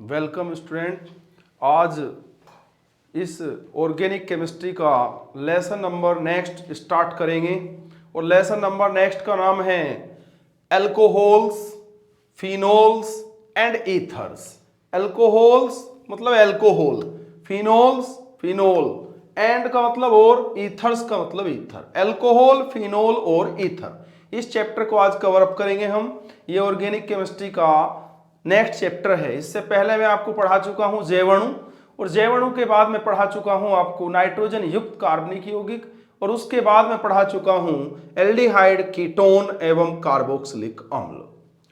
Welcome student. आज इस organic chemistry का लेसन नंबर नेक्स्ट स्टार्ट करेंगे और लेसन नंबर नेक्स्ट का नाम है alcohols, phenols and ethers. Alcohols मतलब एल्कोहल, फिनोल्स फिनोल, एंड का मतलब और, ईथर्स का मतलब ईथर। एल्कोहल, फिनोल और ईथर, इस चैप्टर को आज कवर अप करेंगे हम। ये ऑर्गेनिक केमिस्ट्री का नेक्स्ट चैप्टर है। इससे पहले मैं आपको पढ़ा चुका हूं जैवाणु, और जैवाणु के बाद में पढ़ा चुका हूं आपको नाइट्रोजन युक्त कार्बनिक यौगिक, और उसके बाद में पढ़ा चुका हूं एल्डिहाइड, कीटोन एवं कार्बोक्सिलिक अम्ल।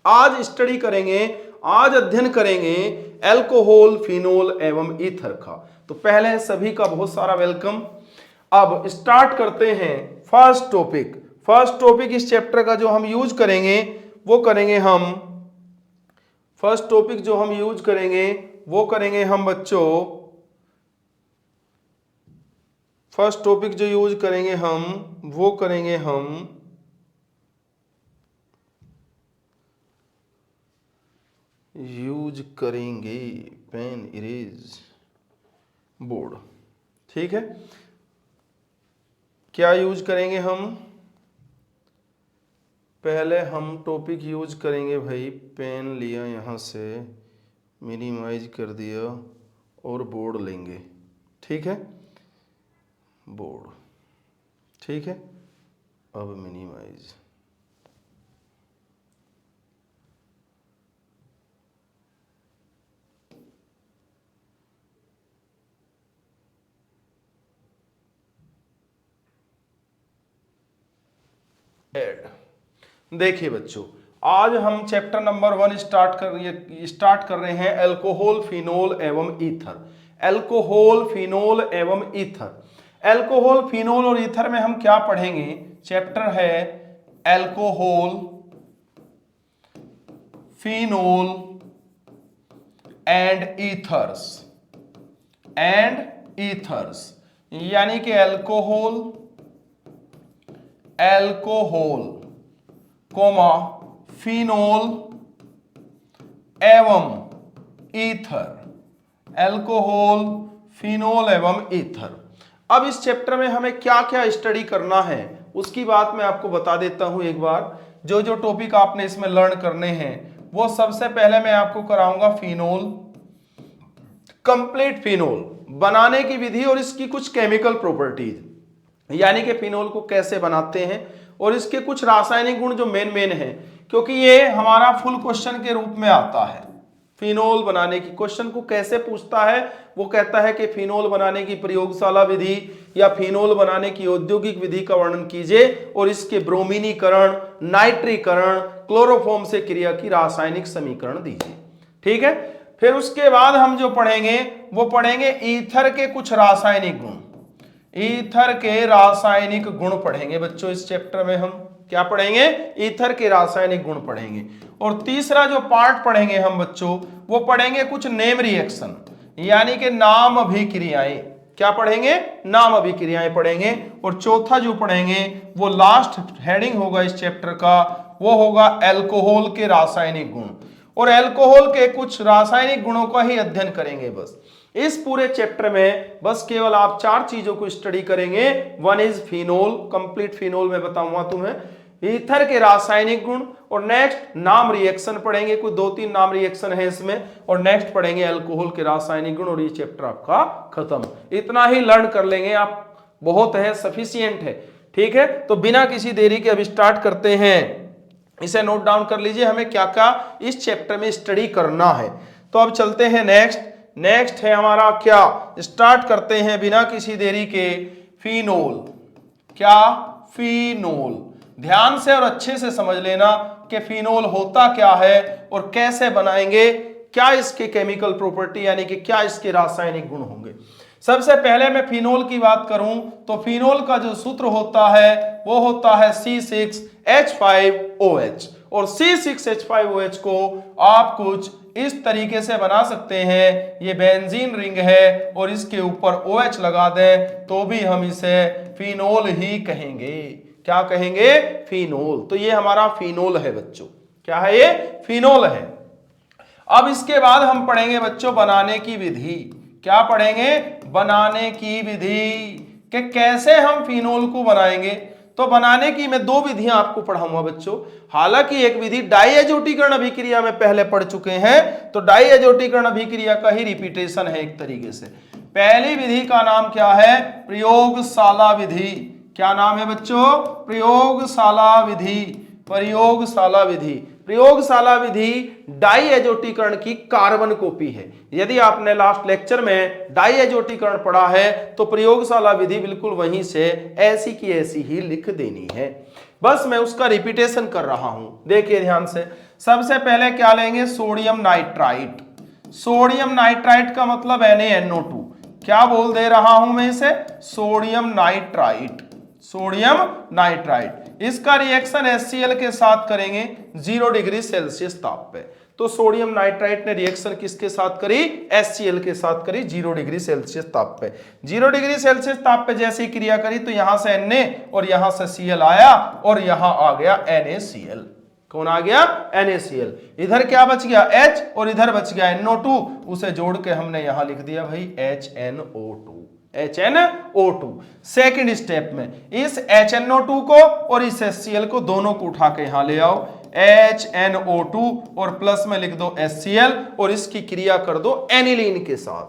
आज स्टडी करेंगे, आज अध्ययन करेंगे एल्कोहल, फिनोल एवं ईथर का। तो पहले सभी का बहुत सारा वेलकम। अब स्टार्ट करते हैं फर्स्ट टॉपिक। फर्स्ट टॉपिक इस चैप्टर का जो हम यूज करेंगे वो करेंगे हम, फर्स्ट टॉपिक जो हम यूज करेंगे वो करेंगे हम बच्चों, फर्स्ट टॉपिक जो यूज करेंगे हम वो करेंगे हम यूज करेंगे पेन, इरेज, बोर्ड। ठीक है, क्या यूज करेंगे हम? पहले हम टॉपिक यूज करेंगे भाई, पेन लिया यहाँ से, मिनिमाइज कर दिया और बोर्ड लेंगे। ठीक है, बोर्ड। ठीक है, अब मिनिमाइज। ऐड। देखिए बच्चों, आज हम चैप्टर नंबर 1 स्टार्ट कर रहे हैं एल्कोहल, फिनोल एवं ईथर। एल्कोहल, फिनोल एवं ईथर। एल्कोहल, फिनोल और ईथर में हम क्या पढ़ेंगे? चैप्टर है एल्कोहल, फिनोल एंड ईथर्स, यानी कि एल्कोहल, कोमा फिनोल एवं ईथर। एल्कोहल, फिनोल एवं ईथर। अब इस चैप्टर में हमें क्या क्या स्टडी करना है उसकी बात मैं आपको बता देता हूं एक बार। जो जो टॉपिक आपने इसमें लर्न करने हैं वो सबसे पहले मैं आपको कराऊंगा फिनोल, कंप्लीट फिनोल बनाने की विधि और इसकी कुछ केमिकल प्रॉपर्टीज, यानी कि फिनोल को कैसे बनाते हैं और इसके कुछ रासायनिक गुण जो मेन है, क्योंकि ये हमारा फुल क्वेश्चन के रूप में आता है। फिनोल बनाने की क्वेश्चन को कैसे पूछता है? वो कहता है कि फिनोल बनाने की प्रयोगशाला विधि या फिनोल बनाने की औद्योगिक विधि का वर्णन कीजिए और इसके ब्रोमीनीकरण, नाइट्रीकरण, क्लोरोफॉर्म से क्रिया की रासायनिक समीकरण दीजिए। ठीक है, फिर उसके बाद हम जो पढ़ेंगे वो पढ़ेंगे ईथर के कुछ रासायनिक गुण। ईथर के रासायनिक गुण पढ़ेंगे बच्चों। इस चैप्टर में हम क्या पढ़ेंगे? ईथर के रासायनिक गुण पढ़ेंगे। और तीसरा जो पार्ट पढ़ेंगे हम बच्चों वो पढ़ेंगे कुछ नेम रिएक्शन, यानी कि नाम अभिक्रियाएं। क्या पढ़ेंगे? नाम अभिक्रियाएं पढ़ेंगे। और चौथा जो पढ़ेंगे वो लास्ट हेडिंग होगा इस चैप्टर का, वो होगा एल्कोहल के रासायनिक गुण। और एल्कोहल के कुछ रासायनिक गुणों का ही अध्ययन करेंगे बस। इस पूरे चैप्टर में बस केवल आप 4 चीजों को स्टडी करेंगे। One is phenol, complete phenol में बताऊंगा तुम्हें, ईथर के रासायनिक गुण, और नेक्स्ट नाम रिएक्शन पढ़ेंगे, कुछ 2-3 नाम रिएक्शन है इसमें, और नेक्स्ट पढ़ेंगे अल्कोहल के रासायनिक गुण, और ये चैप्टर आपका खत्म। इतना ही लर्न कर लेंगे आप, बहुत है, सफिशियंट है। ठीक है, तो बिना किसी देरी के अब स्टार्ट करते हैं। इसे नोट डाउन कर लीजिए, हमें क्या क्या इस चैप्टर में स्टडी करना है। तो अब चलते हैं नेक्स्ट है हमारा क्या, स्टार्ट करते हैं बिना किसी देरी के फिनोल। क्या? फिनोल। ध्यान से और अच्छे से समझ लेना कि फिनोल होता क्या है और कैसे बनाएंगे, क्या इसके केमिकल प्रॉपर्टी यानी कि क्या इसके रासायनिक गुण होंगे। सबसे पहले मैं फिनोल की बात करूं तो फिनोल का जो सूत्र होता है वो होता है C6H5OH। और C6H5OH को आप कुछ इस तरीके से बना सकते हैं, ये बेंजीन रिंग है और इसके ऊपर OH लगा दें तो भी हम इसे फिनोल ही कहेंगे। क्या कहेंगे? फिनोल। तो ये हमारा फिनोल है बच्चों। क्या है ये? फिनोल है। अब इसके बाद हम पढ़ेंगे बच्चों बनाने की विधि। क्या पढ़ेंगे? बनाने की विधि कि कैसे हम फिनोल को बनाएंगे। तो बनाने की मैं दो विधियां आपको पढ़ाऊंगा बच्चों। हालांकि एक विधि डाइएजोटीकरण अभिक्रिया में पहले पढ़ चुके हैं, तो डाइएजोटीकरण अभिक्रिया का ही रिपीटेशन है एक तरीके से। पहली विधि का नाम क्या है? प्रयोगशाला विधि। क्या नाम है बच्चों? प्रयोगशाला विधि। प्रयोगशाला विधि। प्रयोगशाला विधि डाइएजोटीकरण की कार्बन कॉपी है। यदि आपने लास्ट लेक्चर में डाइएजोटीकरण पढ़ा है तो प्रयोगशाला विधि बिल्कुल वहीं से ऐसी की ऐसी ही लिख देनी है। बस मैं उसका रिपीटेशन कर रहा हूं, देखिए ध्यान से। सबसे पहले क्या लेंगे? Sodium nitrite. सोडियम नाइट्राइट का मतलब NaNO2। क्या बोल दे रहा हूं मैं इसे? Sodium nitrite. Sodium nitrite. इसका रिएक्शन HCl के साथ करेंगे 0 डिग्री सेल्सियस ताप पे। तो सोडियम नाइट्राइट ने रिएक्शन किसके साथ करी? HCl के साथ करी 0 डिग्री सेल्सियस ताप पे। 0 डिग्री सेल्सियस ताप पे जैसे ही क्रिया करी तो यहां से Na और यहां से Cl आया और यहां आ गया NaCl। कौन आ गया? NaCl। इधर क्या बच गया? H और इधर बच गया NO2। उसे जोड़ के हमने यहां लिख दिया भाई HNO2। HNO2। सेकेंड स्टेप में इस HNO2 को और इस HCl को दोनों को उठा के यहां ले आओ। HNO2 और प्लस में लिख दो HCl और इसकी क्रिया कर दो एनिलीन के साथ।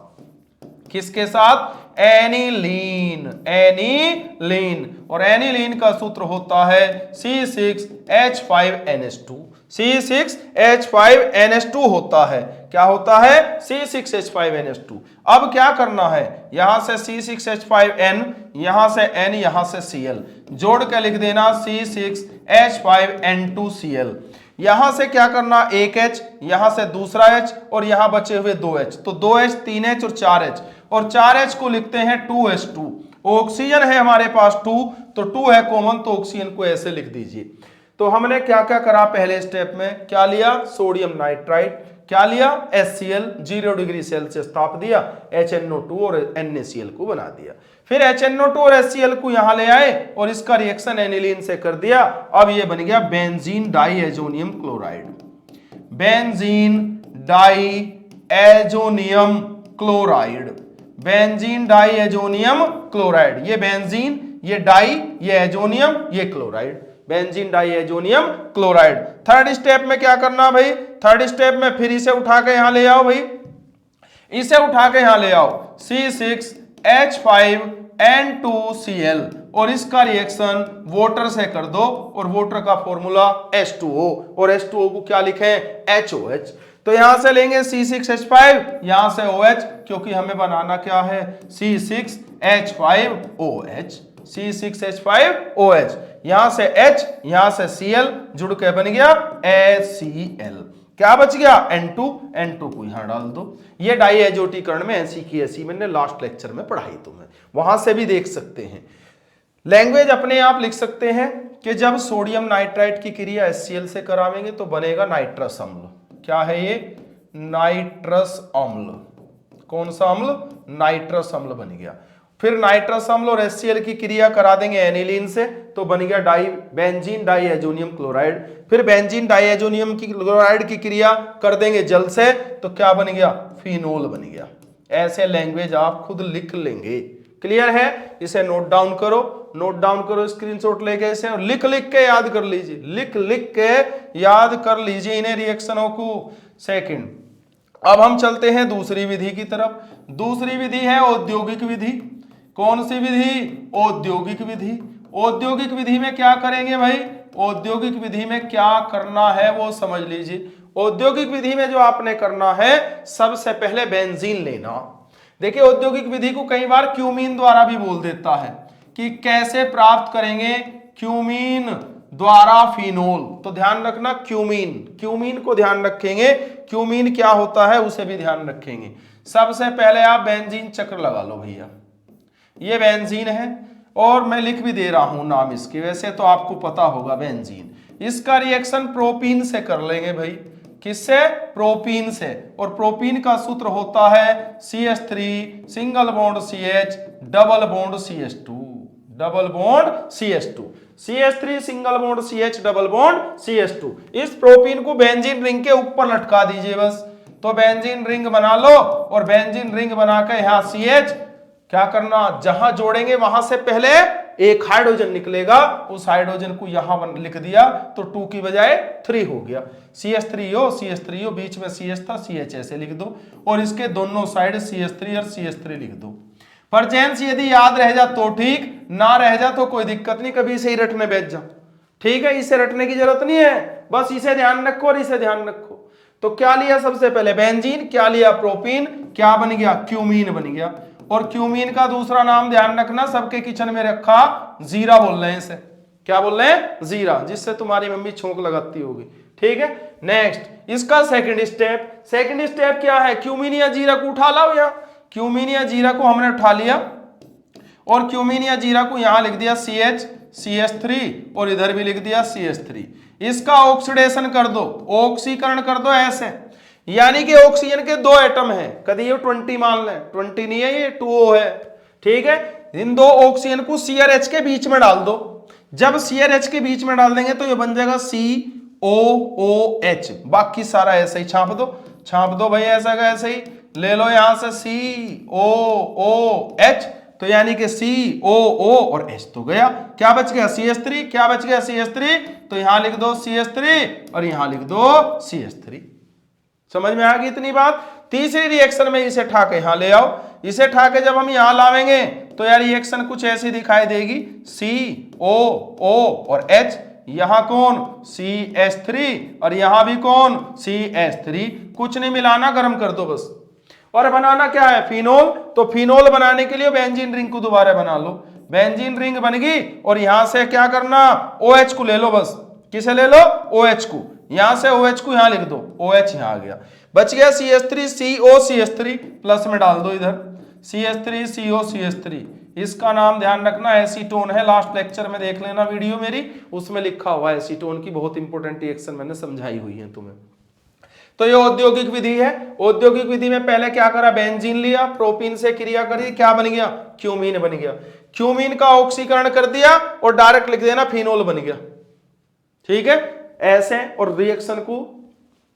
किसके साथ? एनिलीन। एनिलीन। और एनिलीन का सूत्र होता है C6H5NH2। C6H5NH2 होता है। क्या होता है? C6H5NH2। अब क्या करना है? यहां से C6H5N, यहां से N, यहां से Cl जोड़ के लिख देना C6H5N2Cl। यहां से क्या करना? एक H, यहां से दूसरा H और यहां बचे हुए 2H। तो 2H, 3H और 4H, और 4H को लिखते हैं 2H2। ऑक्सीजन है हमारे पास 2, तो 2 है कॉमन, तो ऑक्सीजन को ऐसे लिख दीजिए। तो हमने क्या क्या करा? पहले स्टेप में क्या लिया? Sodium nitrite. क्या लिया? HCl, 0 डिग्री सेल्सियस ताप दिया, HNO2 और NaCl को बना दिया। फिर HNO2 और HCl को यहां ले आए और इसका रिएक्शन एनिलीन से कर दिया। अब ये बन गया benzene diazonium chloride. Benzene diazonium chloride. Benzene diazonium chloride. ये बेंजीन, ये डाई, ये एजोनियम, ये chloride. Benzene diazonium chloride. Third step में क्या करना भाई? थर्ड स्टेप में फिर इसे उठा के यहां ले आओ भाई। इसे उठा के यहां ले आओ C6H5N2Cl और इसका रिएक्शन वाटर से कर दो और वाटर का फॉर्मूला H2O और H2O को क्या लिखें? HOH। तो यहां से लेंगे C6H5, यहां से OH, क्योंकि हमें बनाना क्या है? C6H5OH। C6H5OH। यहां से H, यहां से Cl जुड़ के बन गया HCl। क्या बच गया? N2। N2 को यहां डाल दो। ये डाइएजोटीकरण में ऐसी की ऐसी मैंने लास्ट लेक्चर में पढ़ाई, तुम्हें वहां से भी देख सकते हैं। लैंग्वेज अपने आप लिख सकते हैं कि जब सोडियम नाइट्राइट की क्रिया HCl से करावेंगे तो बनेगा नाइट्रस अम्ल। क्या है ये? नाइट्रस अम्ल। कौन सा अम्ल? नाइट्रस अम्ल बन गया। फिर नाइट्रस अम्ल और HCl की क्रिया करा देंगे एनिलीन से तो बन गया बेंजीन डाइएजोनियम क्लोराइड। फिर बेंजीन डाइएजोनियम की क्लोराइड की क्रिया कर देंगे जल से तो क्या बन गया? फिनोल बन गया। ऐसे लैंग्वेज आप खुद लिख लेंगे। क्लियर है? इसे नोट डाउन करो, नोट डाउन करो, स्क्रीनशॉट लेके इसे और लिख लिख के याद कर लीजिए। लिख लिख के याद कर लीजिए इन्हें रिएक्शनों को। सेकंड, अब हम चलते हैं दूसरी विधि की तरफ। दूसरी विधि है औद्योगिक विधि। कौन सी विधि? औद्योगिक विधि। औद्योगिक विधि में क्या करेंगे भाई? औद्योगिक विधि में क्या करना है वो समझ लीजिए। औद्योगिक विधि में जो आपने करना है, सबसे पहले बेंजीन लेना। देखिए औद्योगिक विधि को कई बार क्यूमीन द्वारा भी बोल देता है कि कैसे प्राप्त करेंगे? क्यूमीन द्वारा फिनोल। तो ध्यान रखना क्यूमीन, क्यूमीन को ध्यान रखेंगे। क्यूमीन क्या होता है उसे भी ध्यान रखेंगे। सबसे पहले आप बेंजीन चक्र लगा लो भैया। ये बेंजीन है और मैं लिख भी दे रहा हूं नाम इसके, वैसे तो आपको पता होगा बेंजीन। इसका रिएक्शन प्रोपीन से कर लेंगे भाई। किससे? प्रोपीन से। और प्रोपीन का सूत्र होता है CH3 single bond CH double bond CH2। Double bond CH2। CH3 single bond CH double bond CH2। इस प्रोपीन को बेंजीन रिंग के ऊपर लटका दीजिए बस। तो बेंजीन रिंग बना लो और बेंजीन रिंग बनाकर यहां CH क्या करना, जहां जोड़ेंगे वहां से पहले एक हाइड्रोजन निकलेगा, उस हाइड्रोजन को यहां लिख दिया तो 2 की बजाय 3 हो गया। CH3O बीच में CH था, CH ऐसे लिख दो और इसके दोनों साइड CH3 और CH3 लिख दो। पर जेंस यदि याद रह जा तो ठीक, ना रह जा तो कोई दिक्कत नहीं, कभी इसे ही रटने बैठ जा। ठीक है, इसे रटने की जरूरत नहीं है, बस इसे ध्यान रखो और इसे ध्यान रखो। तो क्या लिया सबसे पहले बेंजीन, क्या लिया प्रोपीन, क्या बन गया क्यूमीन बन गया। और क्यूमीन का दूसरा नाम ध्यान रखना, सबके किचन में रखा जीरा बोल रहे हैं इसे, क्या बोल रहे हैं, जीरा, जिससे तुम्हारी मम्मी छोंक लगाती होगी। ठीक है, नेक्स्ट इसका सेकंड स्टेप क्या है, क्यूमीन या जीरा को उठा लाओ, या क्यूमीन या जीरा को हमने उठा लिया और क्यूमीन या जीरा को यहां लिख दिया CH3 और इधर भी लिख दिया CH3। इसका ऑक्सीडेशन कर दो, ऑक्सीकरण कर दो ऐसे, यानी कि ऑक्सीजन के 2 एटम है, कभी ये 20 मान लें, 20 नहीं है ये 2O है। ठीक है, इन 2 ऑक्सीजन को CRH के बीच में डाल दो, जब CRH के बीच में डाल देंगे तो ये बन जाएगा COOH, बाकी सारा ऐसे ही छाप दो भाई, ऐसा का ऐसे ही ले लो, यहां से COOH, तो यानी कि COO और H तो गया, क्या बच गया CH3, क्या बच गया CH3, तो यहां लिख दो CH3 और यहां लिख दो CH3। समझ में आ गई इतनी बात। तीसरी रिएक्शन में इसे ठा के यहां ले आओ, इसे ठा के जब हम यहां लावेंगे तो यार रिएक्शन कुछ ऐसी दिखाई देगी, COO और H, यहां कौन CH3 और यहां भी कौन CH3, कुछ नहीं मिलाना, गर्म कर दो बस। और बनाना क्या है फिनोल, तो फिनोल बनाने के लिए बेंजीन रिंग को दोबारा बना लो, बेंजीन रिंग बन गई और यहां से क्या करना OH को ले लो, बस किसे ले लो OH को, यहां से OH को यहां लिख दो, OH यहां आ गया, बच गया CH3 COCH3 प्लस में डाल दो इधर CH3 COCH3। इसका नाम ध्यान रखना एसीटोन है, लास्ट लेक्चर में देख लेना वीडियो मेरी, उसमें लिखा हुआ है एसीटोन की बहुत इंपॉर्टेंट रिएक्शन मैंने समझाई हुई है तुम्हें। तो ये औद्योगिक विधि है। औद्योगिक विधि में पहले क्या करा, बेंजीन लिया, प्रोपीन से क्रिया करी, क्या बन गया क्यूमीन बन गया, क्यूमीन का ऑक्सीकरण कर दिया और डायरेक्ट लिख देना फिनोल बन गया। ठीक है, ऐसे, और रिएक्शन को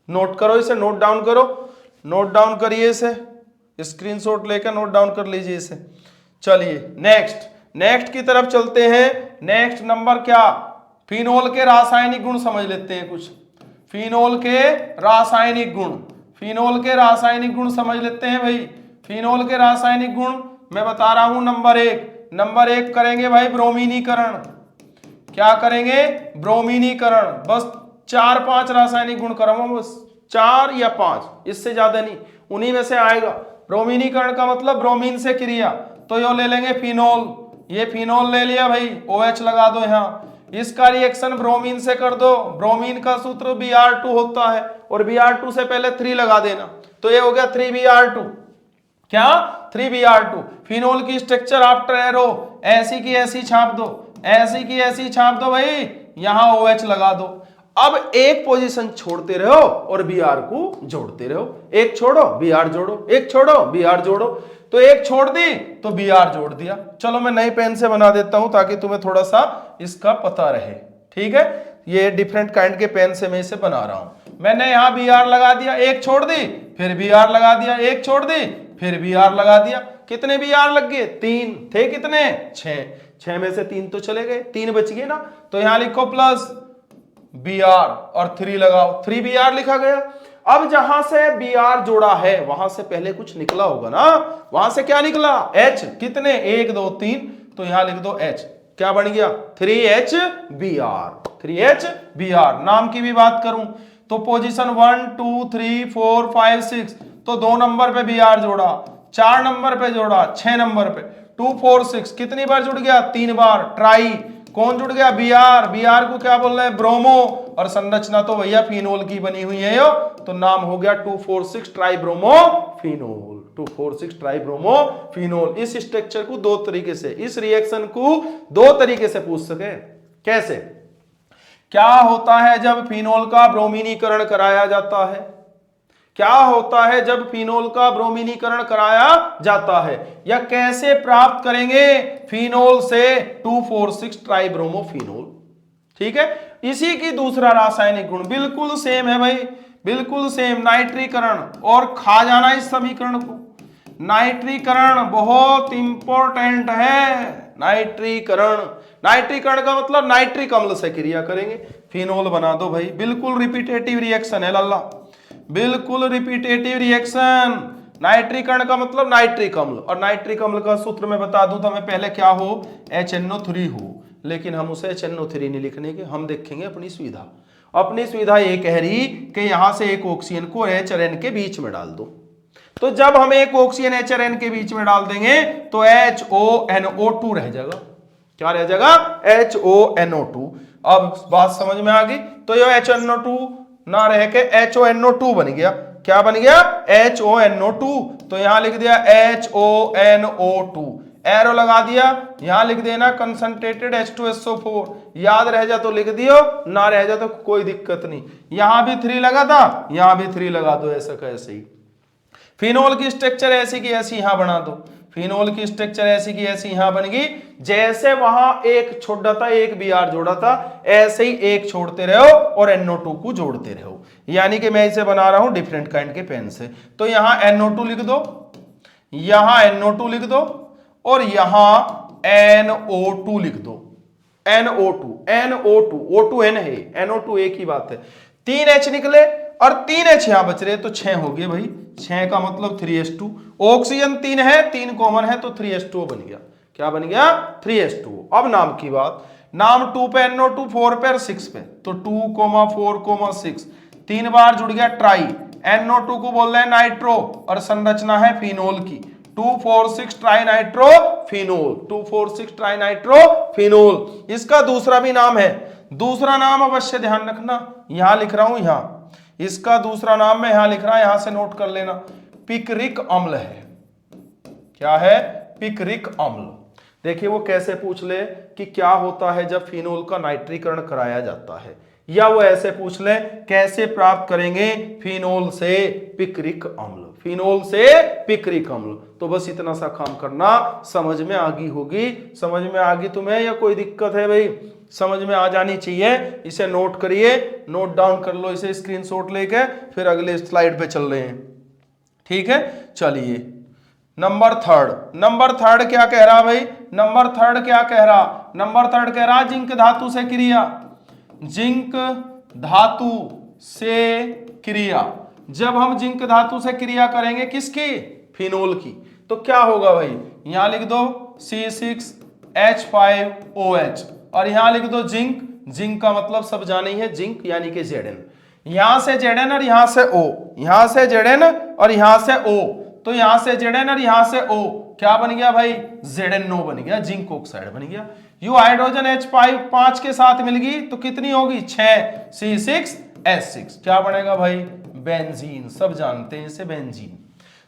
नोट करो, इसे नोट डाउन करो, नोट डाउन करिए, इसे स्क्रीनशॉट लेकर नोट डाउन कर लीजिए इसे। चलिए नेक्स्ट की तरफ चलते हैं। नेक्स्ट नंबर क्या, फिनोल के रासायनिक गुण समझ लेते हैं कुछ, फिनोल के रासायनिक गुण, फिनोल के रासायनिक गुण समझ लेते हैं भाई। फिनोल के रासायनिक गुण मैं बता रहा हूं, नंबर एक करेंगे भाई ब्रोमीनीकरण, क्या करेंगे ब्रोमीनीकरण, बस 4-5 रासायनिक गुण करूंगा, बस 4 या 5, इससे ज्यादा नहीं, उन्हीं में से आएगा। ब्रोमीनीकरण का मतलब ब्रोमीन से क्रिया, तो ये ले लेंगे फिनोल, ये फिनोल ले लिया भाई, OH लगा दो यहाँ, इसका रिएक्शन ब्रोमीन से कर दो, ब्रोमीन का सूत्र Br2 होता है और Br2 से पहले 3 लगा देना, तो ये हो गया 3Br2, क्या 3Br2। फिनोल की स्ट्रक्चर आफ्टर एरो ऐसी की ऐसी छाप दो, ऐसी की ऐसी छाप दो भाई, यहां OH लगा दो। अब एक पोजीशन छोड़ते रहो और Br को जोड़ते रहो, एक छोड़ो Br जोड़ो, एक छोड़ो Br जोड़ो, तो एक छोड़ दी तो Br जोड़ दिया। चलो मैं नई पेन से बना देता हूं ताकि तुम्हें थोड़ा सा इसका पता रहे। ठीक है, ये डिफरेंट काइंड के पेन से मैं इसे बना रहा हूं। मैंने यहां Br लगा दिया, एक छोड़ दी, फिर Br लगा दिया, एक छोड़ दी, फिर Br लगा दिया, कितने Br लग गए 3 थे, कितने 6 में से 3 तो चले गए, 3 बच गए ना, तो यहां लिखो प्लस Br और 3 लगाओ, 3Br लिखा गया। अब जहां से Br जोड़ा है वहां से पहले कुछ निकला होगा ना, वहां से क्या निकला H, कितने 1 2 3, तो यहां लिख दो H, क्या बन गया 3HBr, 3HBr। नाम की भी बात करूं तो पोजीशन 1 2 3 4 5 6, तो 2 नंबर पे Br जोड़ा, 4 नंबर पे जोड़ा, 6 नंबर पे 2 4 6, कितनी बार जुड़ गया 3 बार, ट्राई, कौन जुड़ गया Br को क्या बोल रहे हैं ब्रोमो, और संरचना तो भैया फिनोल की बनी हुई है यो, तो नाम हो गया 2,4,6 ट्राइब्रोमो फिनोल, 2,4,6 ट्राइब्रोमो फिनोल। इस स्ट्रक्चर को 2 तरीके से, इस रिएक्शन को 2 तरीके से पूछ सके। कैसे, क्या होता है जब फिनोल का ब्रोमीनीकरण कराया जाता है, क्या होता है जब फिनोल का ब्रोमीनीकरण कराया जाता है, या कैसे प्राप्त करेंगे फिनोल से 2,4,6 ट्राइब्रोमो फिनोल। ठीक है, इसी की दूसरा रासायनिक गुण बिल्कुल सेम है भाई, बिल्कुल सेम नाइट्रीकरण और खा जाना इस समीकरण को। नाइट्रीकरण बहुत इंपॉर्टेंट है। नाइट्रीकरण, नाइट्रीकरण का मतलब नाइट्रिक अम्ल से क्रिया करेंगे, फिनोल बना दो भाई। बिल्कुल रिपीटेटिव रिएक्शन है लल्ला, बिल्कुल रिपीटेटिव रिएक्शन। नाइट्रीकरण का मतलब नाइट्रिक अम्ल, और नाइट्रिक अम्ल का सूत्र मैं बता दूं तो हमें पहले क्या हो, HNO3 हो, लेकिन हम उसे HNO3 नहीं लिखने के, हम देखेंगे अपनी सुविधा। अपनी सुविधा ये कह रही कि यहां से एक ऑक्सीजन को H और N के बीच में डाल दो। तो जब हम एक ऑक्सीजन H और N के बीच में डाल देंगे तो HONO2 रह जाएगा। क्या रह जाएगा? HONO2। अब बात समझ में आ गई। तो ये HNO2 ना रह के HONO2 बन गया। क्या बन गया? HONO2। तो यहां लिख दिया HONO2, एरो लगा दिया, यहां लिख देना कंसंट्रेटेड H2SO4। याद रह जा तो लिख दियो, ना रह जा तो कोई दिक्कत नहीं। यहां भी 3 लगा था, यहां भी 3 लगा दो, ऐसा कैसे ही। फिनोल की स्ट्रक्चर ऐसी की ऐसी यहां बना दो। फिनोल की स्ट्रक्चर ऐसी की ऐसी यहां बन गई। जैसे वहां एक छोड़ा था, एक Br जोड़ा था, ऐसे ही एक छोड़ते रहो और NO2 को जोड़ते रहो। यानी कि मैं इसे बना रहा हूं डिफरेंट काइंड के पेन से। तो यहां NO2 लिख दो, यहां NO2 लिख दो, और यहां NO2 लिख दो। NO2 O2N है, NO2 एक ही बात है। 3 H निकले और 3 H यहां बच रहे, तो 6 हो गए भाई। 6 का मतलब 3H2। ऑक्सीजन 3 है, 3 कॉमन है, तो 3H2 बन गया। क्या बन गया? 3H2। अब नाम की बात, नाम 2 पे NO2, 4 पे और 6 पे, तो 2, 4, 6 3 बार जुड़ गया ट्राई। NO2 को बोल रहे हैं नाइट्रो और संरचना है फिनोल की। 2,4,6 tri nitro phenol, 2,4,6 tri nitro phenol. इसका दूसरा भी नाम है, दूसरा नाम अवश्य ध्यान रखना, यहां लिख रहा हूं, यहां इसका दूसरा नाम मैं यहां लिख रहा हूं, यहां से नोट कर लेना, पिकरिक अम्ल है। क्या है? पिकरिक अम्ल। देखिए वो कैसे पूछ ले कि क्या होता है जब फिनोल का नाइट्रीकरण कराया जाता है, या वो ऐसे पूछ ले कैसे प्राप्त करेंगे फिनोल से पिकरिक अम्ल, फिनोल से पिकरिक अम्ल। तो बस इतना सा काम करना, समझ में आ गई होगी। समझ में आ गई तुम्हें या कोई दिक्कत है भाई? समझ में आ जानी चाहिए। इसे नोट करिए, नोट डाउन कर लो इसे स्क्रीनशॉट लेके, फिर अगले स्लाइड पे चल रहे हैं। ठीक है, चलिए नंबर थर्ड क्या कह रहा भाई? नंबर थर्ड क्या कह रहा? नंबर थर्ड कह रहा जिंक धातु से क्रिया, जिंक धातु से क्रिया। जब हम जिंक धातु से क्रिया करेंगे किसकी? फिनोल की, तो क्या होगा भाई? यहां लिख दो C6H5OH, और यहां लिख दो जिंक। जिंक का मतलब सब जाने ही है, जिंक यानी कि Zn। यहां से Zn और यहां से O, यहां से Zn और यहां से O, तो यहां से Zn और यहां से O, क्या बन गया भाई? ZnO बन गया, जिंक ऑक्साइड बन गया। यू हाइड्रोजन H5 के साथ मिल गई तो कितनी होगी? 6 C6H6। क्या बनेगा भाई? बेंजीन। सब जानते हैं इसे, बेंजीन।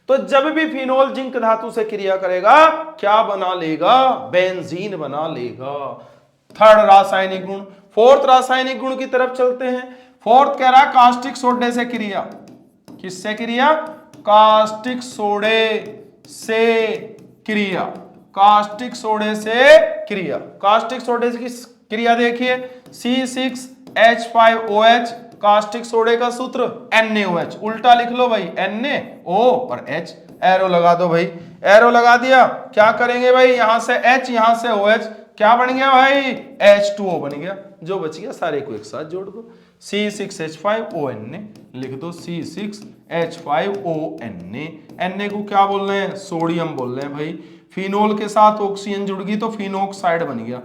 तो जब भी फिनोल जिंक धातु से क्रिया करेगा क्या बना लेगा? बेंजीन बना लेगा। थर्ड रासायनिक गुण। फोर्थ रासायनिक गुण की तरफ चलते हैं। फोर्थ कह रहा कास्टिक सोडे से क्रिया। किससे क्रिया? कास्टिक सोडे से क्रिया, कास्टिक सोडे से क्रिया। कास्टिक सोडे की क्रिया देखिए, C6H5OH, कास्टिक सोडे का सूत्र NaOH। उल्टा लिख लो भाई, NaO और H, एरो लगा दो भाई। एरो लगा दिया, क्या करेंगे भाई? यहां से H, यहां से OH, क्या बन गया भाई? H2O बन गया। जो बच गया सारे को एक साथ जोड़ दो, C6H5ONa लिख दो, C6H5ONa। Na को क्या बोल रहे हैं? सोडियम बोल रहे हैं भाई। फिनोल के साथ ऑक्सीजन जुड़ गई तो फिनोक्साइड बन गया।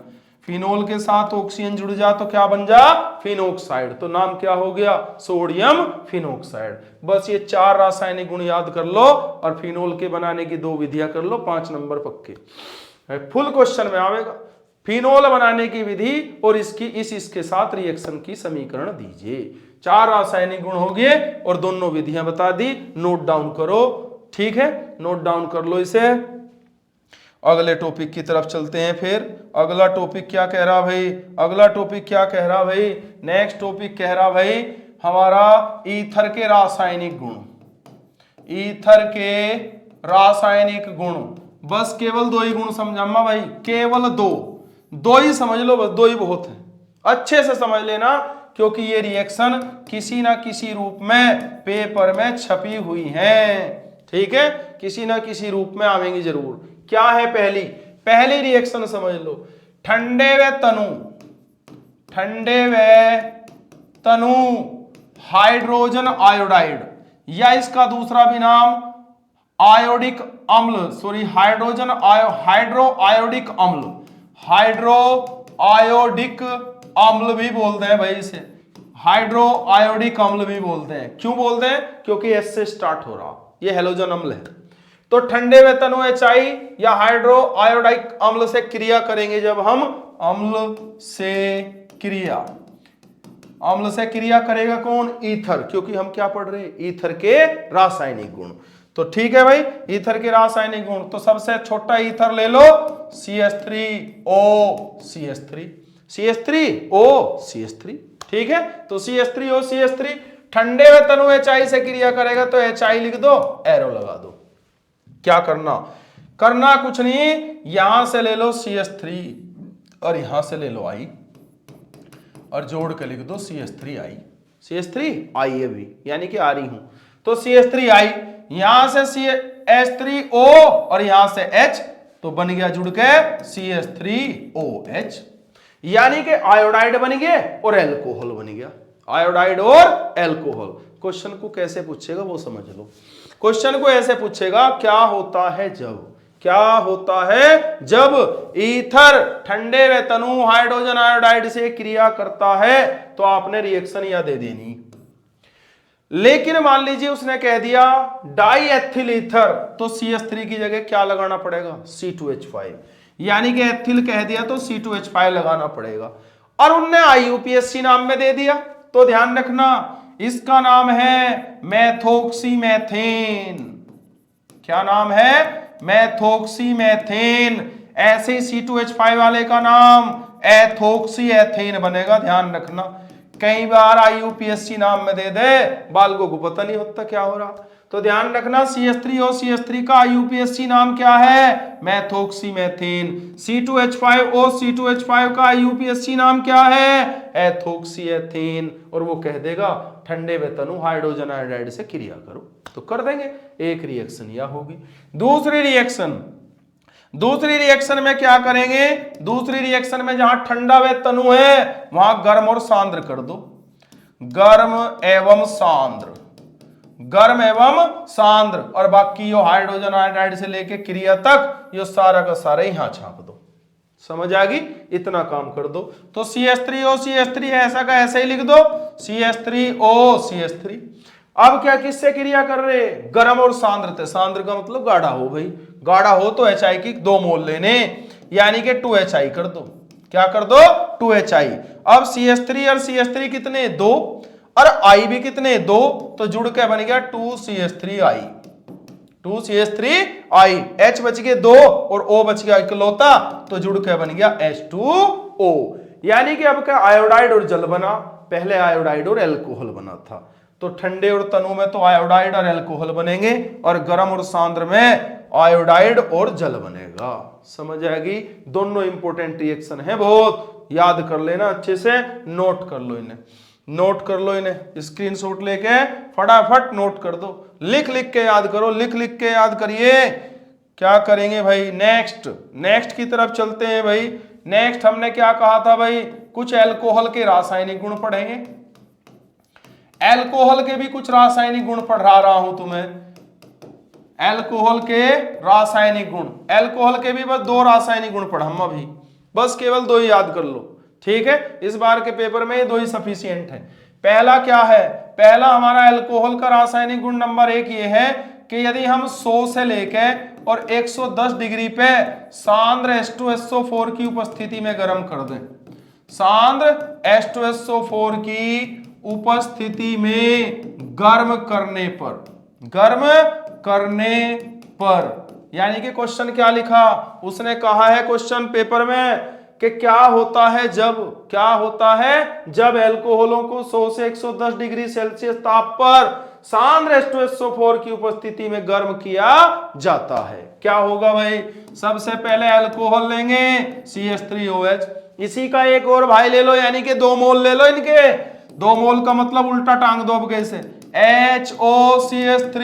फिनोल के साथ ऑक्सीजन जुड़ जा तो क्या बन जा? फिनोक्साइड। तो नाम क्या हो गया? Sodium phenoxide. बस ये 4 रासायनिक गुण याद कर लो और फिनोल के बनाने की 2 विधियां कर लो, 5 नंबर पक्के। फुल क्वेश्चन में आवेगा। फिनोल बनाने की विधि और इसके साथ रिएक्शन की समीकरण दीजिए। 4 रासायनिक गुण हो गए और दोनों विधियां बता दी। नोट डाउन करो, ठीक है, नोट डाउन कर लो इसे। अगले टॉपिक की तरफ चलते हैं। फिर अगला टॉपिक क्या कह रहा भाई? अगला टॉपिक क्या कह रहा भाई? नेक्स्ट टॉपिक कह रहा भाई हमारा ईथर के रासायनिक गुण। ईथर के रासायनिक गुण, बस केवल 2 ही गुण समझामा भाई, केवल 2 ही समझ लो, बस 2 ही बहुत है। अच्छे से समझ लेना क्योंकि ये रिएक्शन किसी ना किसी रूप में पेपर में छपी हुई है। ठीक है, किसी ना किसी रूप में आवेंगी जरूर। क्या है पहली रिएक्शन समझ लो, ठंडे व तनु हाइड्रोजन आयोडाइड, या इसका दूसरा भी नाम आयोडिक अम्ल, सॉरी हाइड्रो आयोडिक अम्ल भी बोलते हैं भाई इसे, हाइड्रो आयोडिक अम्ल भी बोलते हैं। क्यों बोलते हैं? क्योंकि एस से स्टार्ट हो रहा, ये हेलोजन अम्ल है। तो ठंडे व तनु HI या हाइड्रो आयोडिक अम्ल से क्रिया करेंगे जब हम, अम्ल से क्रिया करेगा कौन? ईथर, क्योंकि हम क्या पढ़ रहे हैं? ईथर के रासायनिक गुण। तो ठीक है भाई, ईथर के रासायनिक गुण, तो सबसे छोटा ईथर ले लो CH3O ठीक है। तो CH3O ठंडे व तनु HI से क्रिया करेगा तो HI लिख दो, एरो लगा दो। क्या करना कुछ नहीं, यहां से ले लो CH3 और यहां से ले लो I और जोड़ के लिख दो CH3I है भी, यानी कि आ रही हूं। तो CH3I, यहां से CH3O और यहां से H, तो बन गया जुड़ के CH3OH, यानी कि आयोडाइड बन गया और एल्कोहल बन गया, आयोडाइड और एल्कोहल। क्वेश्चन को कैसे पूछेगा वो समझ लो। क्वेश्चन को ऐसे पूछेगा, क्या होता है जब ईथर ठंडे व तनु हाइड्रोजन आयोडाइड से क्रिया करता है, तो आपने रिएक्शन या दे देनी। लेकिन मान लीजिए उसने कह दिया डाई एथिल ईथर, तो CH3 की जगह क्या लगाना पड़ेगा? C2H5, यानी कि एथिल कह दिया तो C2H5 लगाना पड़ेगा। और उनने IUPAC नाम में दे दिया, तो ध्यान रखना इसका नाम है मेथोक्सीमेथेन। क्या नाम है? मेथोक्सीमेथेन। ऐसे ही C2H5 वाले का नाम एथोक्सी एथेन बनेगा, ध्यान रखना। कई बार IUPAC नाम में दे दे, बालकों को पता नहीं होता क्या हो रहा। तो ध्यान रखना CH3O का IUPAC नाम क्या है? मेथोक्सीमेथेन। C2H5O का IUPAC नाम क्या है? Ethoxy ethane. और वो कह देगा ठंडे व तनु हाइड्रोजन आयोडाइड से क्रिया करो, तो कर देंगे। एक रिएक्शन यह होगी। दूसरी रिएक्शन में क्या करेंगे? दूसरी रिएक्शन में जहां ठंडा व तनु है वहां गर्म और सांद्र कर दो, गर्म एवं सांद्र, और बाकी यो हाइड्रोजन आयोडाइड से लेके क्रिया तक यो सारा का सारा यहां छाप दो। समझ आ गई? इतना काम कर दो। तो CH3O ऐसा का ऐसे ही लिख दो, CH3O। अब क्या किससे क्रिया कर रहे? गर्म और सांद्र थे। सांद्र का मतलब गाढ़ा हो भाई, गाढ़ा हो तो HI की 2 मोल लेने, यानी कि 2HI कर दो। क्या कर दो? 2HI। अब CH3 और CH3 कितने? 2, और I भी कितने? 2, तो जुड़ के बन गया 2CH3I। H बच गए 2 और O बच गया इकलौता, तो जुड़ के बन गया H2O। यानी कि अब क्या आयोडाइड और जल बना, पहले आयोडाइड और एल्कोहल बना था। तो ठंडे और तनु में तो आयोडाइड और एल्कोहल बनेंगे, और गर्म और सांद्र में आयोडाइड और जल बनेगा। समझ आएगी? दोनों इंपॉर्टेंट रिएक्शन है, बहुत याद कर लेना, अच्छे से नोट कर लो इन्हें, स्क्रीनशॉट लेके फटाफट नोट कर दो, लिख के याद करो, लिख के याद करिए। क्या करेंगे भाई? नेक्स्ट की तरफ चलते हैं भाई। नेक्स्ट हमने क्या कहा था भाई? कुछ एल्कोहल के रासायनिक गुण पढ़ेंगे। एल्कोहल के भी कुछ रासायनिक गुण पढ़ा रहा हूं तुम्हें। एल्कोहल के रासायनिक गुण, एल्कोहल के भी बस 2 रासायनिक गुण पढ़ा हम अभी, बस केवल 2 ही याद कर लो। ठीक है, इस बार के पेपर में ये 2 ही सफिशिएंट है। पहला क्या है? पहला हमारा एल्कोहल का रासायनिक गुण नंबर 1 ये है कि यदि हम 100 से लेके और 110 डिग्री पे सांद्र H2SO4 की उपस्थिति में गर्म कर दें, सांद्र H2SO4 की उपस्थिति में गर्म करने पर, यानी कि क्वेश्चन क्या लिखा? उसने कहा है क्वेश्चन पेपर में कि क्या होता है जब एल्कोहलों को 100 से 110 डिग्री सेल्सियस ताप पर सांद्र H2SO4 की उपस्थिति में गर्म किया जाता है। क्या होगा भाई? सबसे पहले एल्कोहल लेंगे CH3OH, इसी का एक और भाई ले लो, यानी कि 2 मोल ले लो इनके, 2 मोल का मतलब उल्टा टांग दो अब कैसे, HOCH3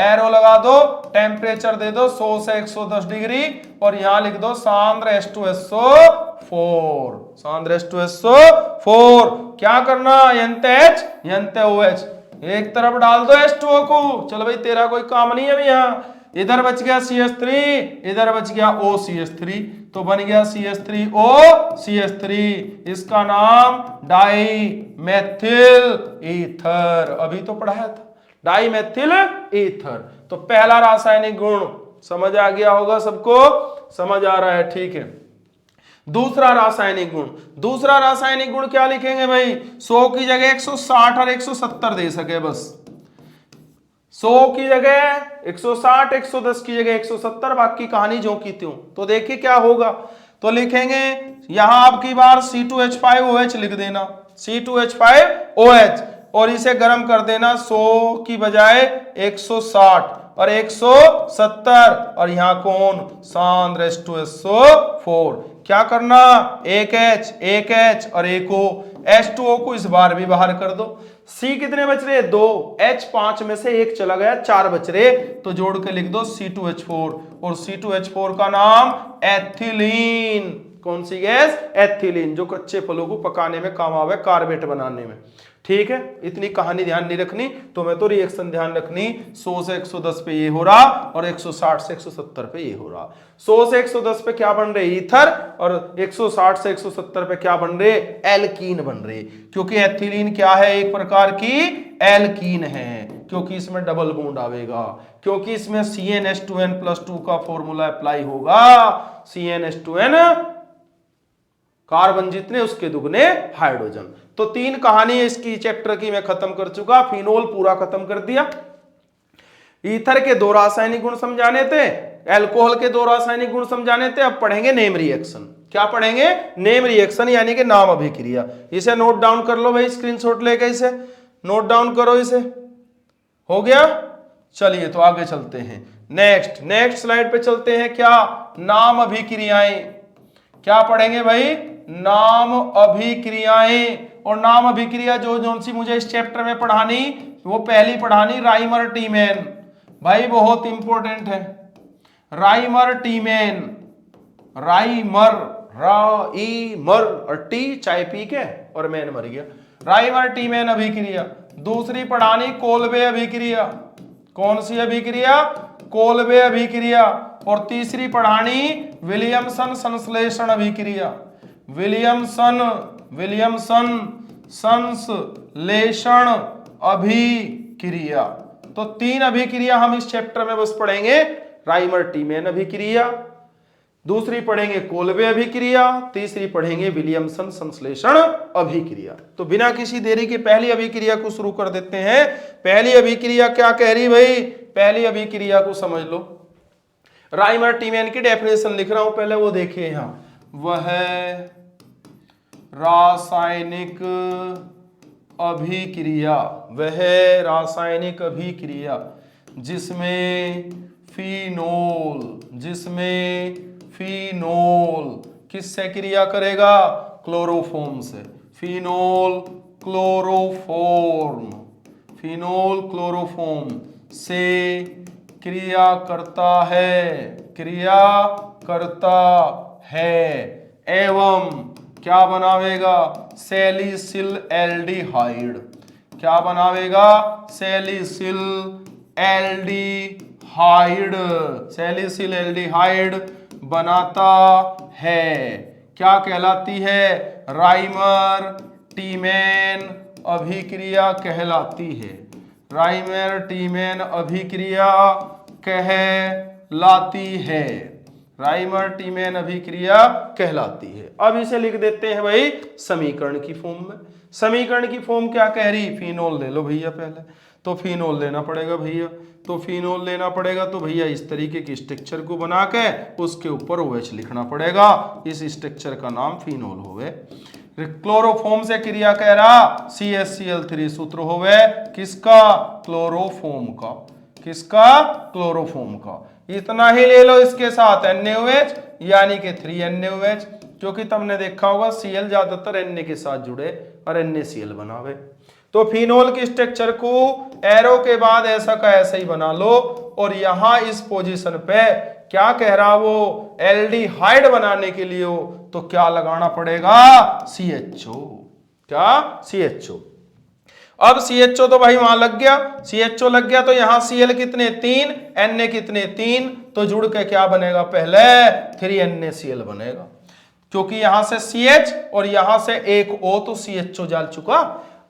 एरो लगा दो, टेम्परेचर दे दो 100 से 110 डिग्री और यहां लिख दो सांद्र H2SO4, सांद्र H2SO4। क्या करना, NH NOH एक तरफ डाल दो H2O को, चलो भाई तेरा कोई काम नहीं है अभी यहाँ, इधर बच गया CH3, इधर बच गया OCH3, तो बन गया CH3OCH3, इसका नाम डाई मेथिल ईथर, अभी तो पढ़ाया था डाई मेथिल ईथर। तो पहला रासायनिक गुण समझ आ गया होगा सबको, समझ आ रहा है, ठीक है। दूसरा रासायनिक गुण, दूसरा रासायनिक गुण क्या लिखेंगे भाई, 100 की जगह 160 और 170 दे सके बस, 100 की जगह 160, 110 की जगह 170, बाकी कहानी जो की त्यों। तो देखिए क्या होगा, तो लिखेंगे यहां आपकी बार C2H5OH लिख देना, C2H5OH, और इसे गर्म कर देना 100 की बजाय 160 और 170, और यहां कौन, सांद्र H2SO4। क्या करना, एक H और एक O, H2O को इस बार भी बाहर कर दो। C कितने बच रहे, 2, H 5 में से 1 चला गया, 4 बच रहे, तो जोड़ के लिख दो C2H4, और C2H4 का नाम एथिलीन। कौन सी गैस, एथिलीन, जो कच्चे फलों को पकाने में काम आवे, कार्बेट बनाने में, ठीक है। इतनी कहानी ध्यान नहीं रखनी, तो मैं तो रिएक्शन ध्यान रखनी, 100 से 110 पे ये हो रहा और 160 से 170 पे ये हो रहा। 100 से 110 पे क्या बन रहे, ईथर, और 160 से 170 पे क्या बन रहे, एल्कीन बन रहे, क्योंकि एथिलीन क्या है, एक प्रकार की एल्कीन है, क्योंकि इसमें डबल बॉन्ड आवेगा, क्योंकि इसमें CnH2n+2 का फॉर्मूला अप्लाई होगा, CnH2n कार्बन जितने उसके दुगने हाइड्रोजन। तो 3 कहानी इसकी चैप्टर की मैं खत्म कर चुका, फिनोल पूरा खत्म कर दिया। ईथर के 2 रासायनिक गुण समझाने थे, अल्कोहल के 2 रासायनिक गुण समझाने थे, अब पढ़ेंगे नेम रिएक्शन। क्या पढ़ेंगे, नेम रिएक्शन, यानी कि नाम अभिक्रिया। इसे नोट डाउन कर लो भाई, स्क्रीनशॉट लेके इसे नोट डाउन करो, इसे हो गया। चलिए तो आगे चलते हैं, नेक्स्ट स्लाइड पे चलते हैं। क्या, नाम अभिक्रियाएं। क्या पढ़ेंगे भाई, नाम अभिक्रियाएं। और नाम अभिक्रिया जो सी मुझे इस चैप्टर में पढ़ानी, वो पहली पढ़ानी राइमर टीमेन, भाई बहुत इंपॉर्टेंट है। राइमर टीमेन, राइमर, राइमर और टी चाय पी के और मैन मर गया, राइमर टीमेन अभिक्रिया। दूसरी पढ़ानी कोल्बे अभिक्रिया, कौन सी अभिक्रिया, कोल्बे अभिक्रिया। और तीसरी पढ़ानी विलियमसन संश्लेषण अभिक्रिया, विलियमसन संश्लेषण अभिक्रिया। तो 3 अभिक्रिया हम इस चैप्टर में बस पढ़ेंगे, राइमर टीमेन अभिक्रिया, दूसरी पढ़ेंगे कोल्बे अभिक्रिया, तीसरी पढ़ेंगे विलियमसन संश्लेषण अभिक्रिया। तो बिना किसी देरी के पहली अभिक्रिया को शुरू कर देते हैं। पहली अभिक्रिया क्या कह रही भाई, पहली अभिक्रिया को समझ लो। राइमर टीमेन की डेफिनेशन लिख रहा हूं, पहले वो देखिए यहां, वह रासायनिक अभिक्रिया, वह रासायनिक अभिक्रिया जिसमें फिनोल किससे क्रिया करेगा, क्लोरोफॉर्म से, फिनोल क्लोरोफॉर्म से क्रिया करता है एवं क्या बनावेगा, सैलिसिल एल्डिहाइड। क्या बनावेगा, सैलिसिल एल्डिहाइड बनाता है। क्या कहलाती है, राइमर टीमेन अभिक्रिया कहलाती है, राइमर टीमेन अभिक्रिया कहलाती है, राइमर टीमेन अभिक्रिया कहलाती है। अब इसे लिख देते हैं भाई समीकरण की फॉर्म में। समीकरण की फॉर्म क्या कह रही, फिनोल ले लो भैया, पहले तो फिनोल लेना पड़ेगा भैया, तो फिनोल लेना पड़ेगा, तो भैया इस तरीके की स्ट्रक्चर को बना के उसके ऊपर OH लिखना पड़ेगा, इस स्ट्रक्चर का नाम फिनोल होवे। क्लोरोफॉर्म से क्रिया कह रहा, CHCl3 सूत्र होवे किसका, क्लोरोफॉर्म का, किसका, क्लोरोफॉर्म का। इतना ही ले लो, इसके साथ NaOH यानी कि 3NaOH, क्योंकि तुमने देखा होगा Cl ज्यादातर Na के साथ जुड़े और NaCl बनावे। तो फिनोल के स्ट्रक्चर को एरो के बाद ऐसा का ऐसा ही बना लो और यहां इस पोजीशन पे क्या कह रहा वो एल्डिहाइड बनाने के लिए हो तो क्या लगाना पड़ेगा CHO। क्या CHO। अब CHO तो भाई वहां लग गया, CHO लग गया तो यहां Cl कितने 3, Na कितने 3, तो जुड़ के क्या बनेगा पहले 3NaCl बनेगा, क्योंकि यहां से CH और यहां से एक O तो CHO जल चुका।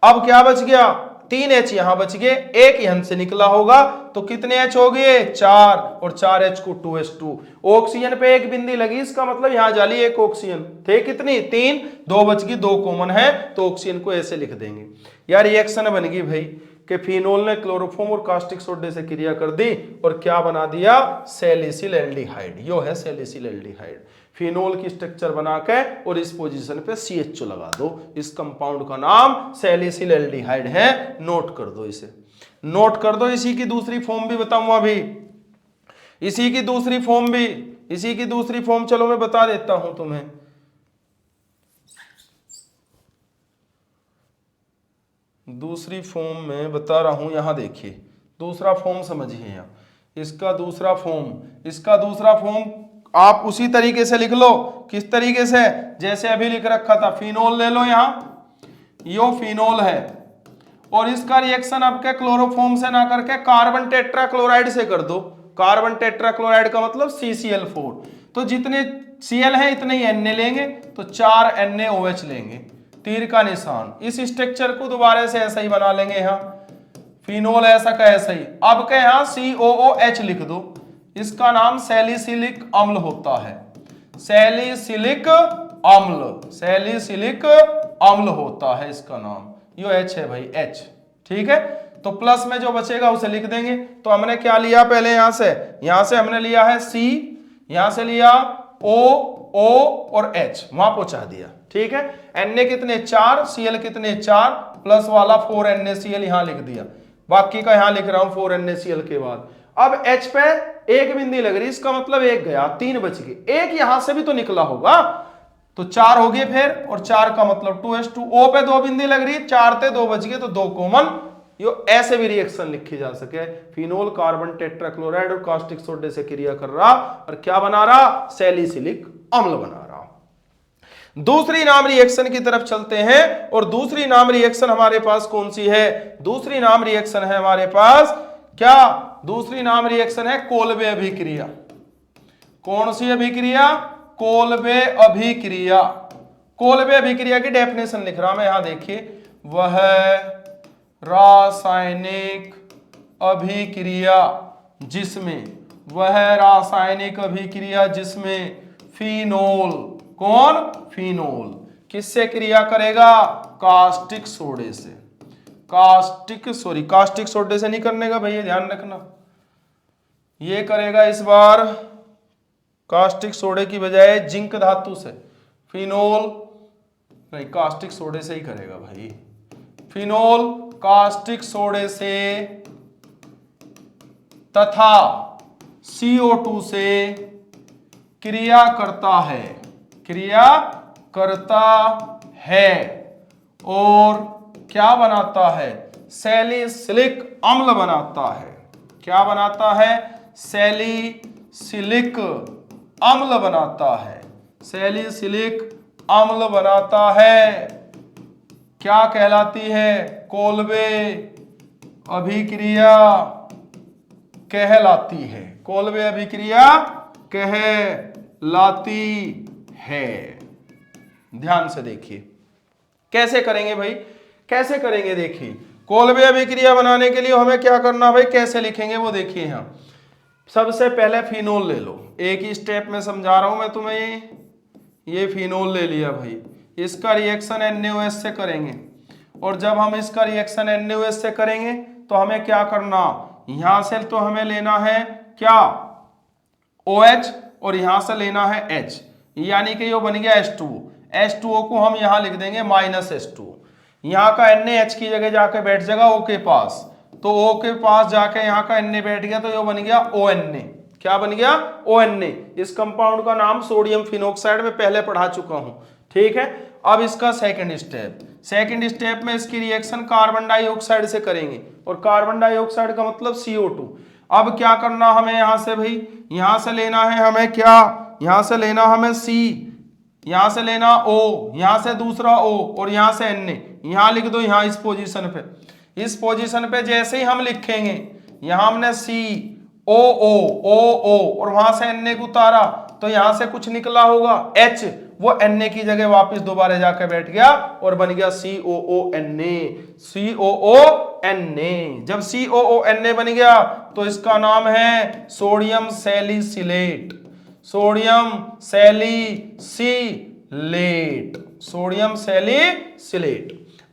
अब क्या बच गया 3H यहां बच गए, एक यहां से निकला होगा तो कितने H हो गए 4 और 4H को 2H2। ऑक्सीजन पे एक बिंदी लगी, इसका मतलब यहां जाली एक ऑक्सीजन थे कितनी 3, 2 बच गई, 2 कॉमन है तो ऑक्सीजन को ऐसे लिख देंगे। यार रिएक्शन बन गई भाई कि फिनोल ने क्लोरोफॉर्म और कास्टिक सोडे से क्रिया कर दी और क्या बना दिया सैलिसिल एल्डिहाइड। यो है सैलिसिल एल्डिहाइड। फिनोल की स्ट्रक्चर बना के और इस पोजीशन पे CHO लगा दो। इस कंपाउंड का नाम सैलिसिल एल्डिहाइड है, नोट कर दो, इसे नोट कर दो। इसी की दूसरी फॉर्म भी बताऊंगा अभी, इसी की दूसरी फॉर्म चलो मैं बता देता हूं तुम्हें। दूसरी फॉर्म में बता रहा हूं, यहां देखिए दूसरा फॉर्म समझिए। यहाँ इसका दूसरा फॉर्म आप उसी तरीके से लिख लो। किस तरीके से, जैसे अभी लिख रखा था। फिनोल ले लो, यहां यो फिनोल है और इसका रिएक्शन आपके क्लोरोफॉर्म से ना करके कार्बन टेट्राक्लोराइड से कर दो। कार्बन टेट्राक्लोराइड का मतलब CCl4। तो जितने Cl है इतने ही Na लेंगे तो 4 NaOH लेंगे, तीर का निशान। इस स्ट्रक्चर को दोबारा से ऐसा ही बना लेंगे। यहाँ फिनोल ऐसा का ऐसा ही। अब के यहाँ COOH लिख दो, इसका नाम सैलिसिलिक अम्ल होता है। सैलिसिलिक अम्ल होता है इसका नाम। यो H है भाई, H, ठीक है। तो प्लस में जो बचेगा उसे लिख देंगे। तो हमने क्या लिया पहले, यहां से हमने लिया है C, यहां से लिया O और H, वहां पहुंचा दिया, ठीक है। Na कितने 4, Cl कितने 4, प्लस वाला 4 NaCl यहां लिख दिया। बाकी का यहां लिख रहा हूं 4 NaCl के बाद। अब H पे एक बिंदी लग रही, इसका मतलब एक गया, 3 बच गए। एक यहां से भी तो निकला होगा तो 4 हो गए फिर, और 4 का मतलब 2H2। O पे 2 बिंदी लग रही, 4 थे 2 बच गए तो 2 कॉमन। यो ऐसे भी रिएक्शन लिखी जा सके। फिनोल कार्बन टेट्राक्लोराइड और कास्टिक सोडे से क्रिया कर रहा और क्या बना रहा सैलिसिलिक अम्ल बना रहा। दूसरी नाम रिएक्शन की तरफ चलते हैं और दूसरी नाम रिएक्शन हमारे पास कौन सी है। दूसरी नाम रिएक्शन है हमारे पास क्या, दूसरी नाम रिएक्शन है कोल्बे अभिक्रिया। कौन सी अभिक्रिया, कोल्बे अभिक्रिया। कोल्बे अभिक्रिया की डेफिनेशन लिख रहा मैं, यहां देखिए। वह रासायनिक अभिक्रिया जिसमें फिनोल, कौन फिनोल, किससे क्रिया करेगा कास्टिक सोडे से। कास्टिक सोडे से नहीं करने का भैया, ध्यान रखना। ये करेगा इस बार कास्टिक सोडे की बजाय जिंक धातु से। फिनोल नहीं, कास्टिक सोडे से ही करेगा भाई। फिनोल कास्टिक सोडे से तथा CO2 से क्रिया करता है और क्या बनाता है सैलिसिलिक अम्ल बनाता है। क्या बनाता है सैलिसिलिक अम्ल बनाता है। सैलिसिलिक अम्ल बनाता है, क्या कहलाती है कोल्बे अभिक्रिया कहलाती है। कोल्बे अभिक्रिया कहलाती है। ध्यान से देखिए कैसे करेंगे भाई, कैसे करेंगे। देखिए कोल्बे अभिक्रिया बनाने के लिए हमें क्या करना भाई, कैसे लिखेंगे वो देखिए। यहां सबसे पहले फिनोल ले लो, एक ही स्टेप में समझा रहा हूं मैं तुम्हें। ये फिनोल ले लिया भाई, इसका रिएक्शन NaOH से करेंगे और जब हम इसका रिएक्शन NaOH से करेंगे तो हमें क्या करना, यहां से तो हमें लेना है क्या OH और यहां से लेना है H, यानी कि ये बन गया H2O। H2O को हम यहां लिख देंगे -H2O। यहां का NaH की जगह जाके बैठ जाएगा O के पास, तो O के पास जाके यहां का Na बैठ गया तो ये बन गया ONA। क्या बन गया? ONA। इस कंपाउंड का नाम सोडियम फिनोक्साइड में पहले पढ़ा चुका हूं, ठीक है। अब इसका सेकंड स्टेप में इसकी रिएक्शन कार्बन डाइऑक्साइड से करेंगे, और कार्बन डाइऑक्साइड का मतलब CO2। अब क्या करना हमें यहां से भाई, यहां से लेना है हमें क्या, यहां से लेना हमें C, यहां से लेना O, यहां से दूसरा O, और यहां से Na। यहां लिख दो, यहां इस पोजीशन पे जैसे ही हम लिखेंगे, यहां हमने COO और वहां से Na को उतारा, तो यहां से कुछ निकला होगा H, वो Na की जगह वापस दोबारा जाकर बैठ गया और बन गया COONA। जब COONA बन गया तो इसका नाम है सोडियम सैलिसिलेट।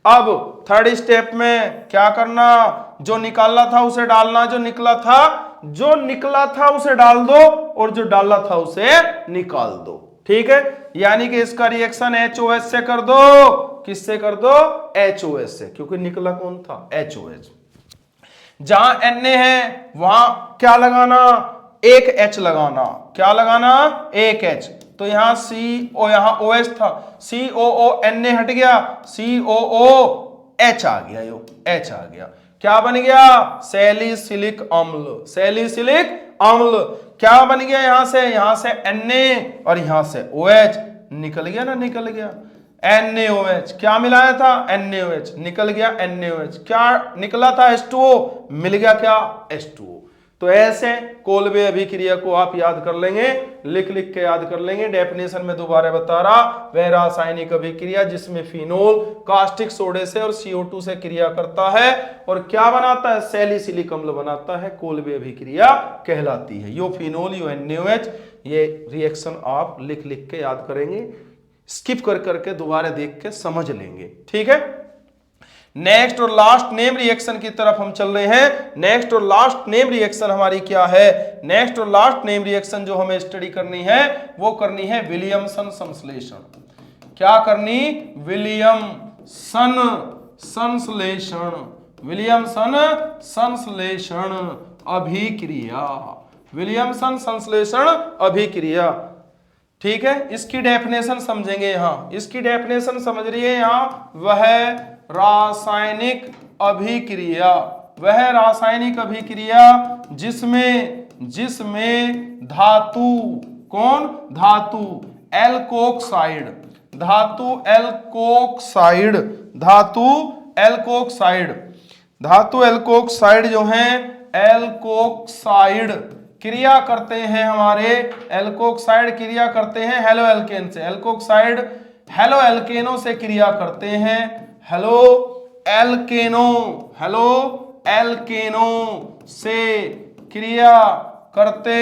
अब थर्ड स्टेप में क्या करना, जो निकाला था उसे डालना, जो निकला था उसे डाल दो, और जो डाला था उसे निकाल दो, ठीक है। यानी कि इसका रिएक्शन HOH से कर दो। किससे कर दो? HOH से, क्योंकि निकला कौन था? HOH। जहां Na है वहां क्या लगाना? एक H लगाना। क्या लगाना? एक H। तो यहां यहां OH था, COONA हट गया, COOH आ गया, H आ गया। क्या बन गया? सैलिसिलिक अम्ल। क्या बन गया? यहां से Na और यहां से OH, निकल गया ना, निकल गया NaOH। क्या मिलाया था? NaOH, निकल गया NaOH। क्या निकला था? H2O, मिल गया क्या? H2O। तो ऐसे कोलबे अभिक्रिया को आप याद कर लेंगे, लिख के याद कर लेंगे। डेफिनेशन में दोबारा बता रहा, वह रासायनिक अभिक्रिया जिसमें फिनोल कास्टिक सोडे से और CO2 से क्रिया करता है और क्या बनाता है? सैलिसिलिक अम्ल बनाता है, कोलबे अभिक्रिया कहलाती है। यो फिनोल, यो NaOH, ये रिएक्शन आप लिख के याद करेंगे, स्किप करके दोबारा देख के समझ लेंगे, ठीक है। नेक्स्ट और लास्ट नेम रिएक्शन की तरफ हम चल रहे हैं। नेक्स्ट और लास्ट नेम रिएक्शन हमारी क्या है? नेक्स्ट और लास्ट नेम रिएक्शन जो हमें स्टडी करनी है वो करनी है विलियमसन संश्लेषण। क्या करनी? विलियमसन संश्लेषण अभिक्रिया। विलियमसन संश्लेषण अभिक्रिया, ठीक है। इसकी डेफिनेशन समझेंगे। यहां इसकी डेफिनेशन समझ रही है, यहां वह रासायनिक अभिक्रिया जिसमें धातु, कौन? धातु एल्कोक्साइड जो है, एल्कोक्साइड क्रिया करते हैं, हमारे एल्कोक्साइड क्रिया करते हैं हेलो एल्केन से। एल्कोक्साइड हेलो एल्केनों से क्रिया करते हैं, हेलो एल्केनों से क्रिया करते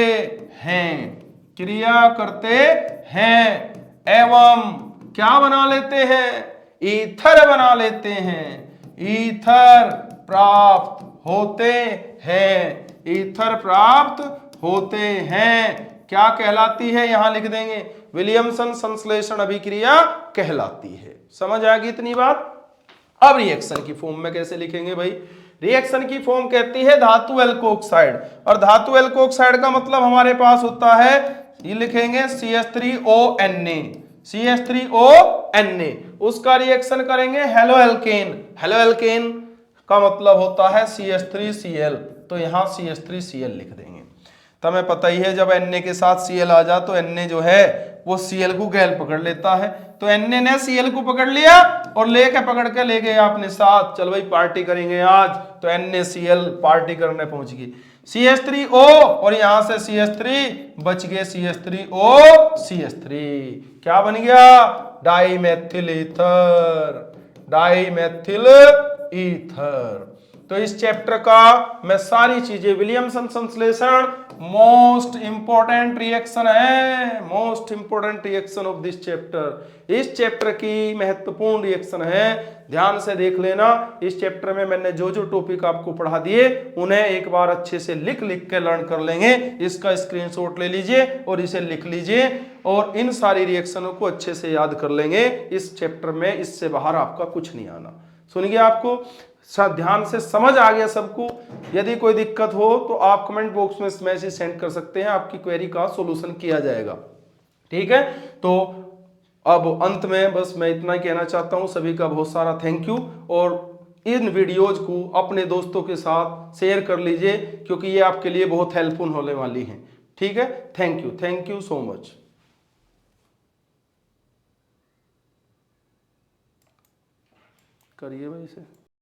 हैं एवं क्या बना लेते हैं? ईथर बना लेते हैं, ईथर प्राप्त होते हैं। क्या कहलाती है? यहां लिख देंगे, विलियमसन संश्लेषण अभिक्रिया कहलाती है। समझ आ गई इतनी बात? अब रिएक्शन की फॉर्म में कैसे लिखेंगे भाई? रिएक्शन की फॉर्म कहती है धातु एल्कोक्साइड, और धातु एल्कोक्साइड का मतलब हमारे पास होता है, ये लिखेंगे CH3ONA। उसका रिएक्शन करेंगे हेलो एल्केन का मतलब होता है CH3Cl, तो यहां CH3Cl लिख देंगे। तुम्हें पता ही है, जब Na के साथ Cl आ जा तो Na जो है वो Cl को गैल पकड़ लेता है, तो Na ने Cl को पकड़ लिया और पकड़ के ले गए अपने साथ। चल भाई पार्टी करेंगे आज, तो NaCl पार्टी करने पहुंच गई। CH3O और यहां से CH3 बच गए, CH3O क्या बन गया? Dimethyl ether. तो इस चैप्टर का मैं सारी चीजें, विलियमसन संश्लेषण most important reaction of this chapter. इस चैप्टर की महत्वपूर्ण रिएक्शन है, ध्यान से देख लेना। इस चैप्टर में मैंने जो टॉपिक आपको पढ़ा दिए उन्हें एक बार अच्छे से लिख के लर्न कर लेंगे। इसका स्क्रीनशॉट ले लीजिए और इसे लिख लीजिए, और इन सारी रिएक्शनों को अच्छे से याद कर लेंगे। इस चैप्टर में इससे बाहर आपका कुछ नहीं आना। सुनिए, आपको ध्यान से समझ आ गया सबको? यदि कोई दिक्कत हो तो आप कमेंट बॉक्स में मैसेज सेंड कर सकते हैं, आपकी क्वेरी का सॉल्यूशन किया जाएगा। ठीक है, तो अब अंत में बस मैं इतना कहना चाहता हूं, सभी का बहुत सारा थैंक यू, और इन वीडियोज को अपने दोस्तों के साथ शेयर कर लीजिए क्योंकि ये आपके लिए बहुत हेल्पफुल होने वाली हैं। ठीक है, थैंक यू सो मच। करिए भाई इसे।